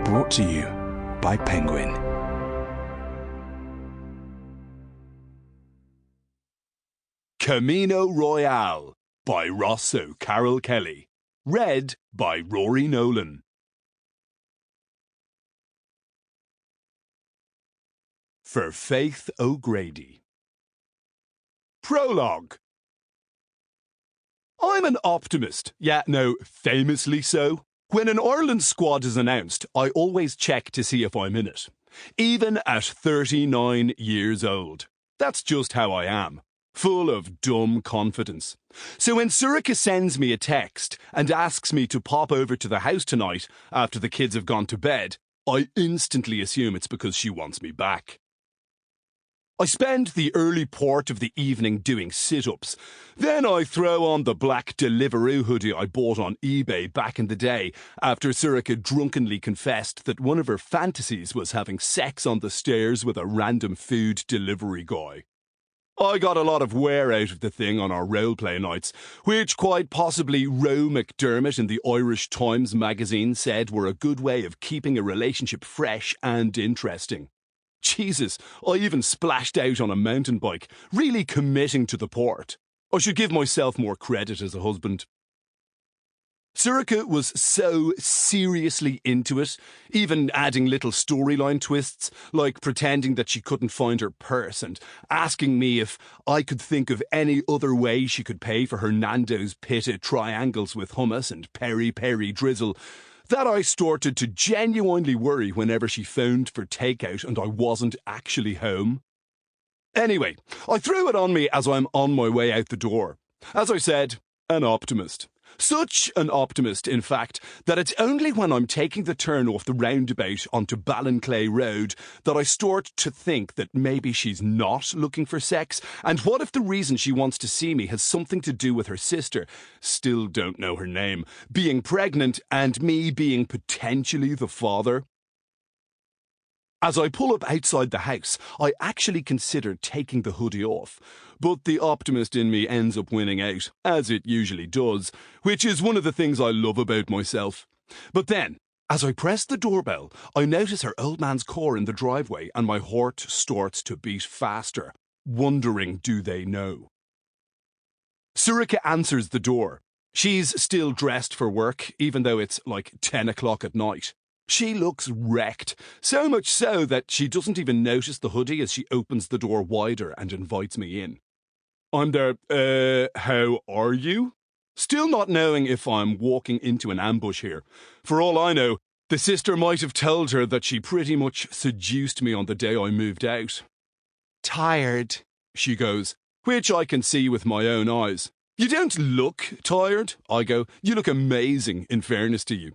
Brought to you by Penguin. Camino Royale by Rosso Carol Kelly. Read by Rory Nolan. For Faith O'Grady. Prologue. I'm an optimist. Yeah, no, famously so. When an Ireland squad is announced, I always check to see if I'm in it. Even at 39 years old. That's just how I am. Full of dumb confidence. So when Sorcha sends me a text and asks me to pop over to the house tonight after the kids have gone to bed, I instantly assume it's because she wants me back. I spend the early part of the evening doing sit-ups. Then I throw on the black Deliveroo hoodie I bought on eBay back in the day after Sorcha drunkenly confessed that one of her fantasies was having sex on the stairs with a random food delivery guy. I got a lot of wear out of the thing on our roleplay nights, which quite possibly Roe McDermott in the Irish Times magazine said were a good way of keeping a relationship fresh and interesting. Jesus, I even splashed out on a mountain bike, really committing to the port. I should give myself more credit as a husband. Sorcha was so seriously into it, even adding little storyline twists, like pretending that she couldn't find her purse and asking me if I could think of any other way she could pay for her Nando's pitted triangles with hummus and peri-peri drizzle, that I started to genuinely worry whenever she phoned for takeout and I wasn't actually home. Anyway, I threw it on me as I'm on my way out the door. As I said, an optimist. Such an optimist, in fact, that it's only when I'm taking the turn off the roundabout onto Ballinclay Road that I start to think that maybe she's not looking for sex, and what if the reason she wants to see me has something to do with her sister, still don't know her name, being pregnant and me being potentially the father? As I pull up outside the house, I actually consider taking the hoodie off, but the optimist in me ends up winning out, as it usually does, which is one of the things I love about myself. But then, as I press the doorbell, I notice her old man's car in the driveway and my heart starts to beat faster, wondering do they know. Sorcha answers the door. She's still dressed for work, even though it's like 10 o'clock at night. She looks wrecked, so much so that she doesn't even notice the hoodie as she opens the door wider and invites me in. I'm there, how are you? Still not knowing if I'm walking into an ambush here. For all I know, the sister might have told her that she pretty much seduced me on the day I moved out. Tired, she goes, which I can see with my own eyes. You don't look tired, I go. You look amazing, in fairness to you.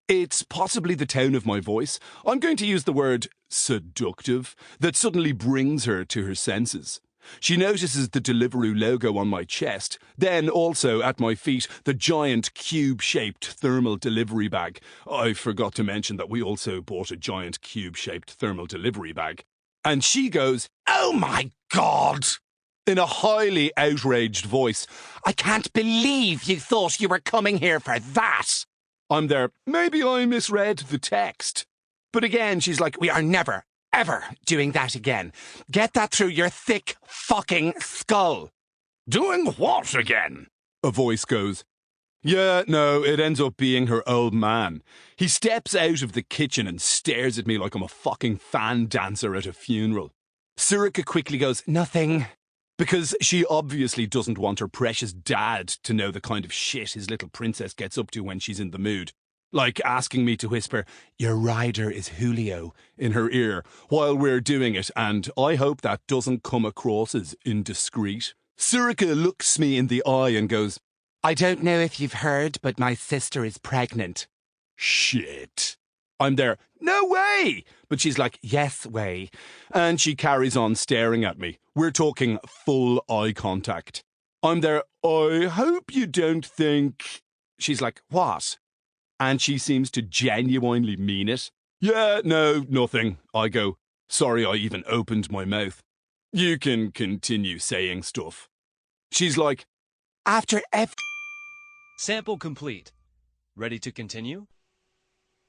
It's possibly the tone of my voice, I'm going to use the word seductive, that suddenly brings her to her senses. She notices the Deliveroo logo on my chest, then also at my feet the giant cube-shaped thermal delivery bag. I forgot to mention that we also bought a giant cube-shaped thermal delivery bag. And she goes, "Oh my God!" in a highly outraged voice. "I can't believe you thought you were coming here for that!" I'm there, maybe I misread the text. But again, she's like, "We are never, ever doing that again. Get that through your thick fucking skull." "Doing what again?" a voice goes. Yeah, no, it ends up being her old man. He steps out of the kitchen and stares at me like I'm a fucking fan dancer at a funeral. Sorcha quickly goes, "Nothing." Because she obviously doesn't want her precious dad to know the kind of shit his little princess gets up to when she's in the mood. Like asking me to whisper, "Your rider is Julio," in her ear while we're doing it, and I hope that doesn't come across as indiscreet. Sorcha looks me in the eye and goes, "I don't know if you've heard, but my sister is pregnant." Shit. I'm there, "No way!" But she's like, "Yes way." And she carries on staring at me. We're talking full eye contact. I'm there, "I hope you don't think..." She's like, "What?" And she seems to genuinely mean it. "Yeah, no, nothing." I go, "Sorry I even opened my mouth. You can continue saying stuff." She's like, "After Sample complete. Ready to continue?